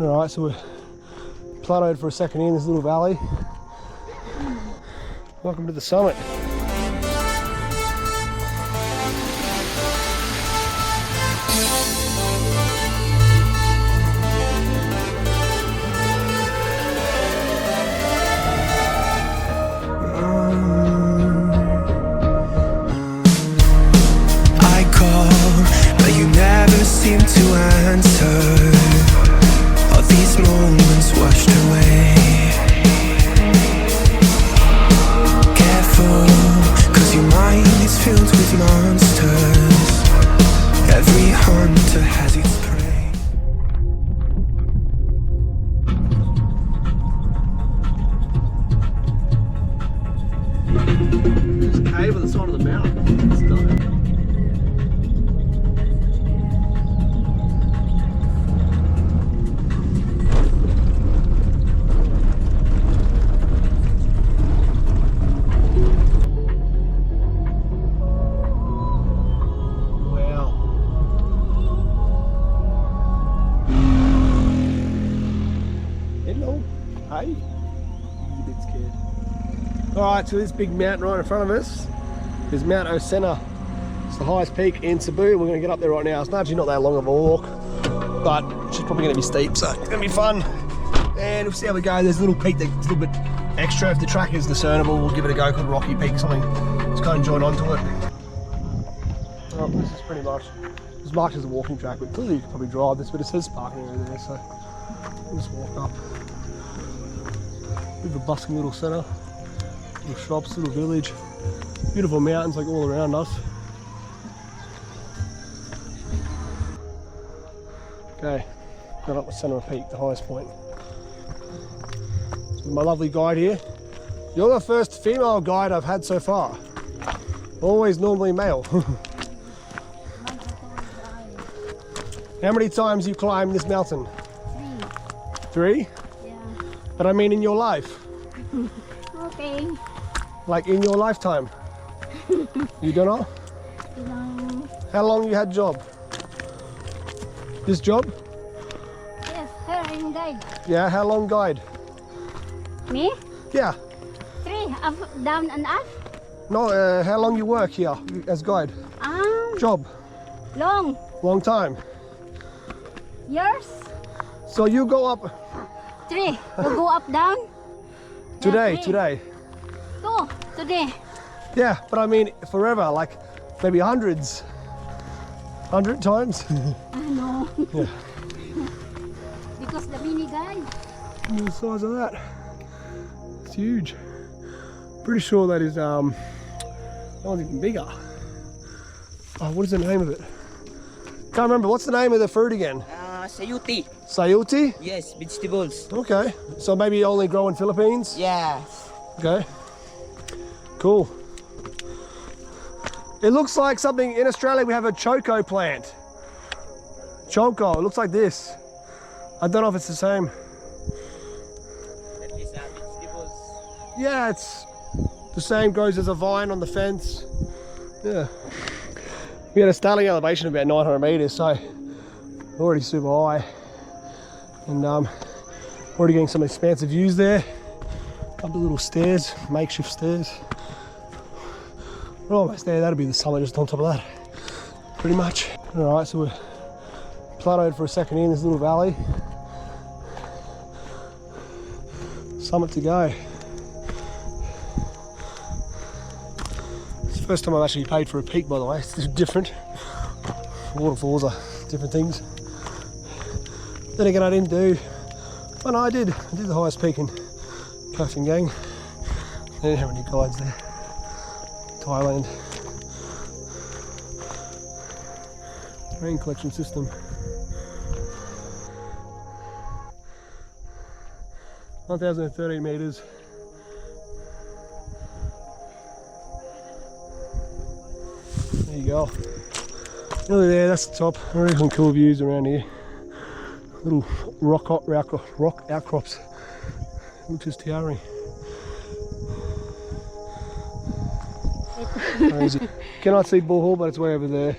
Alright, so we're plateaued for a second in this little valley. Welcome to the summit. I call, but you never seem to answer. All these moments washed away. Careful, 'cause your mind is filled with monsters. Every hunter has its prey. There's a cave on the side of the mountain. It's dope. Alright, so this big mountain right in front of us is Mount Osmena. It's the highest peak in Cebu. We're going to get up there right now. It's actually not that long of a walk, but it's probably going to be steep, so it's going to be fun. And we'll see how we go. There's a little peak that's a little bit extra. If the track is discernible, we'll give it a go, called Rocky Peak, something. Let's go and join onto it. Oh, this is pretty much as marked as a walking track, but clearly you could probably drive this, but it says parking area there, so we'll just walk up. Bit of a bustling little centre. Little shops, little village, beautiful mountains like all around us. Okay, got up the centre of Peak, the highest point. So my lovely guide here. You're the first female guide I've had so far. Always normally male. How many times you climbed this mountain? 3. 3? Yeah. But I mean in your life. Okay. Like in your lifetime. You don't know? No. How long you had job? This job? Yes, her in guide. Yeah, how long guide? Me? Yeah. 3, up, down and up. No, how long you work here as guide? Job? Long. Long time. Yours? So you go up 3. You go up, down. today, Yeah, 3. today. 2, today. Yeah, but I mean forever, like maybe hundreds. 100 times? No. Yeah. Because the mini guide. Look at the size of that. It's huge. Pretty sure that is, that one's even bigger. Oh, what is the name of it? Can't remember. What's the name of the fruit again? Sayote. Sayote? Yes, vegetables. Okay. So maybe only grow in Philippines? Yes. Okay. Cool. It looks like something in Australia. We have a Choko plant. Choko. It looks like this. I don't know if it's the same. That is vegetables. Yeah, it's the same. Grows as a vine on the fence. Yeah. We had a starting elevation of about 900 meters, so already super high. And already getting some expansive views there. Up the little stairs, makeshift stairs. We're almost there. That'll be the summit just on top of that. Pretty much. Alright, so we're plateaued for a second in this little valley. Summit to go. It's the first time I've actually paid for a peak, by the way. It's different. Waterfalls are different things. Then again, I didn't do. Oh no, I did. I did the highest peak in Coasting Gang. They didn't have any guides there. Thailand. Rain collection system. (1,013 meters). There you go. Nearly there, that's the top. Really some cool views around here. Little rock outcrops. Looks just towering. Crazy. Cannot see Bull Hall, but it's way over there.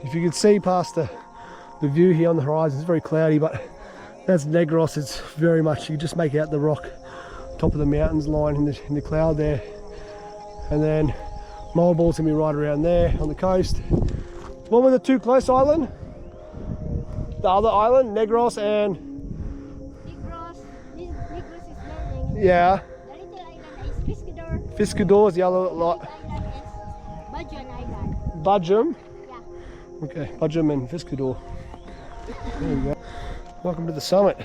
If you could see past the view here on the horizon, it's very cloudy, but That's Negros. It's very much, you just make out the rock top of the mountains line in the cloud there. And then Mulball's gonna be right around there on the coast. One with the too close island. The other island, Negros and... Negros is learning. Yeah. The little island is Fiscador. Fiscador's the other lot. Island is Bajan Island. Budgem. Yeah. Okay, Budgem and Fiscador. There we go. Welcome to the summit.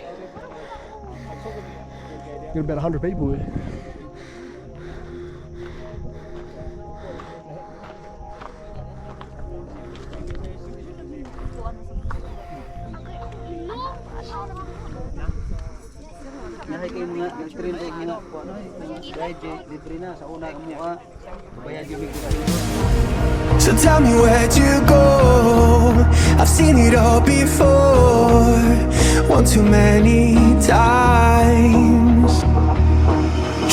Got about 100 people here. Nahay kayo mga nag-train ko mga po ano libre na sa una yung mga bayad yung So tell me, where'd you go? I've seen it all before, one too many times.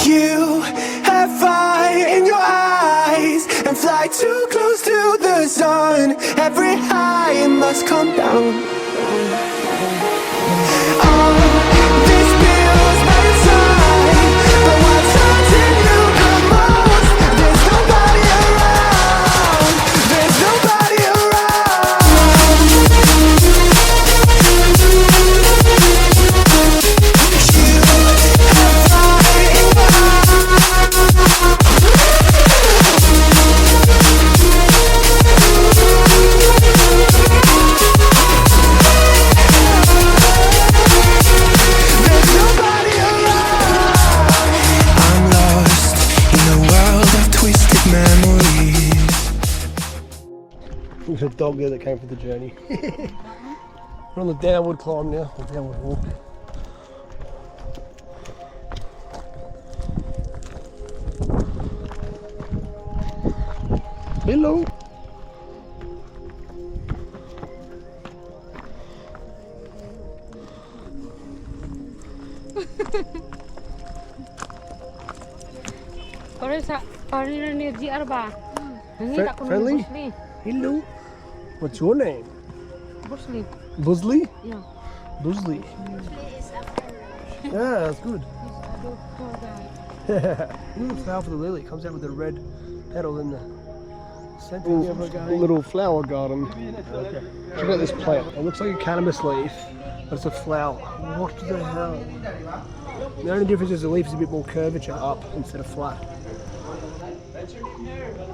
You have fire in your eyes and fly too close to the sun. Every high must come down. This feels by your side, but what's hurting you the most? There's nobody around. There's nobody around. You have fire in your There's nobody around. I'm lost in a world of twisted memories. There's a dog there that came for the journey. We're on the downward climb now, or downward walk. Hello. Parang ni GR ba? Nangita ko ng Friendly? Busli. Hello. What's your name? Busli. Busley? Yeah. Busley. Is after Yeah, that's good. He's a doctor guy. Look at the flower for the lily. It comes out with the red petal in the center. Little flower garden. Check out this plant. It looks like a cannabis leaf, but it's a flower. What the hell? The only difference is the leaf is a bit more curvature up instead of flat.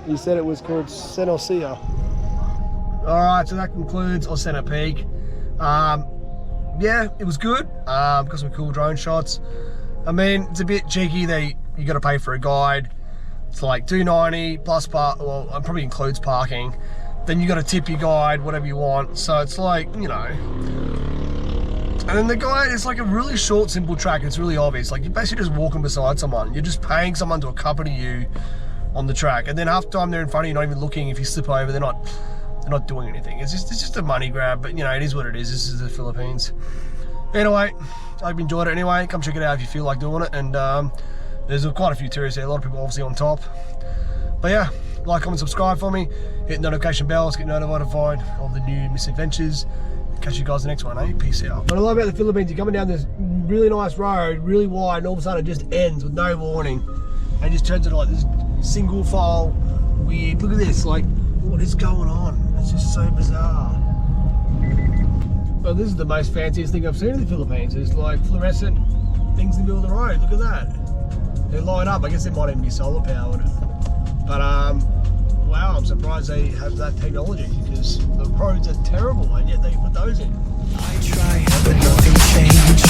You said it was called Senosia. Alright, so that concludes Osmena Peak. Yeah, it was good. Got some cool drone shots. I mean, it's a bit cheeky that you got to pay for a guide. It's like $2.90 plus well, it probably includes parking. Then you got to tip your guide, whatever you want. So it's like, you know. And then the guide, it's like a really short, simple track. It's really obvious. Like you're basically just walking beside someone. You're just paying someone to accompany you on the track. And then half the time they're in front of you, not even looking. If you slip over, they're not doing anything. It's just a money grab. But you know, it is what it is. This is the Philippines. Anyway, I hope you enjoyed it anyway. Come check it out if you feel like doing it. And there's quite a few tourists there. A lot of people obviously on top. But yeah, like, comment, subscribe for me. Hit the notification bells, get notified of the new misadventures. Catch you guys in the next one, eh? Peace out. What I love about the Philippines, you're coming down this really nice road, really wide, and all of a sudden it just ends with no warning. And just turns into like this single file, weird. Look at this, like, what is going on? It's just so bizarre. Well, this is the most fanciest thing I've seen in the Philippines. There's like fluorescent things in the middle of the road. Look at that. They light up. I guess it might even be solar powered. But wow, I'm surprised they have that technology because the roads are terrible and yet they put those in. I tried, but nothing changed.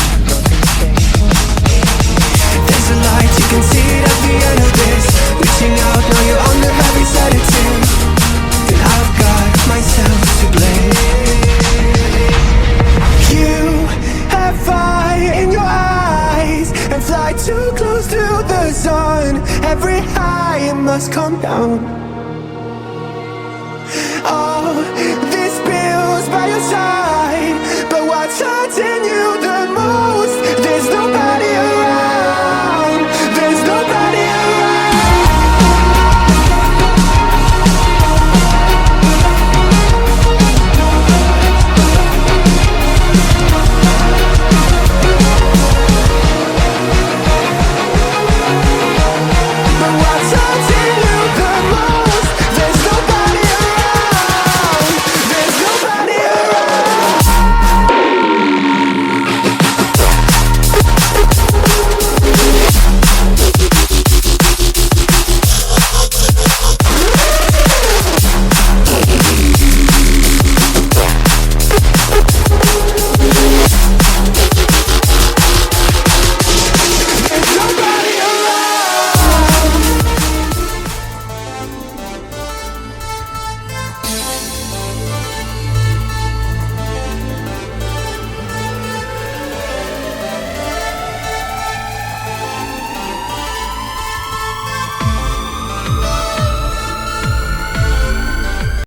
There's a light, you can see it at the end of this. Reaching out, now you're on the very sedative. And I've got myself to blame. You have fire in your eyes and fly too close to the sun. Every high must come down.